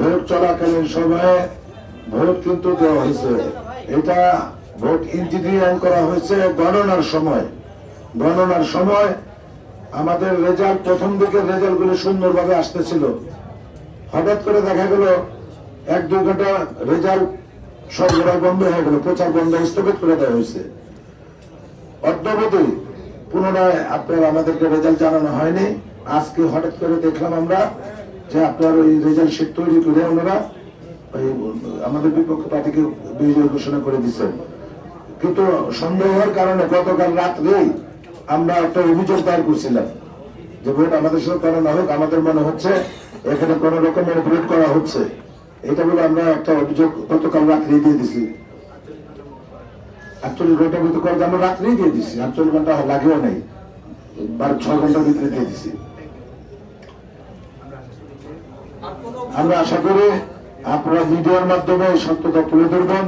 Vote চলাকালীন সময়ে vote কিন্তু দেওয়া হয়েছে। এটা ভোট ইন্টিগ্রিয়ান করা হয়েছে গণনার সময়। গণনার সময় আমাদের রেজাল্ট, প্রথম দিকের রেজাল্ট গুলো সুন্দরভাবে আসতেছিল। হঠাৎ করে দেখা গেল 1-2 ঘন্টা রেজাল্ট সরবরাহ বন্ধ হয়ে গেল, প্রচার বন্ধ, স্থগিত করে দেওয়া হয়েছে। অদ্যাবধি পুনরায় আপনার আমাদেরকে রেজাল্ট জানানো হয়নি। আজকে হঠাৎ করে দেখলাম আমরা যে আপনার ওই রেজাল্ট শিট তৈরি করে ওনারা ওই আমাদের বিপক্ষ পার্টিকে বিজয় ঘোষণা করে দিচ্ছেন। কিন্তু সন্দেহের কারণে গতকাল রাত্রেই আমরা একটা অভিযোগ দায়ের করছিলাম যে ভোট আমাদের সাথে করানো হোক, আমাদের মনে হচ্ছে এখানে কোন রকম ম্যানিপুলেট করা হচ্ছে। এটা বলে আমরা একটা অভিযোগ গতকাল রাত্রেই দিয়ে দিছি। 48 ঘন্টার ভিতরে করে আমরা রাত্রেই দিয়ে দিচ্ছি, 48 ঘন্টা লাগেও নেই, 6 ঘন্টার ভিতরে দিয়ে দিচ্ছি। আমরা আশা করি আপনারা মিডিয়ার মাধ্যমে সত্যতা তুলে ধরবেন।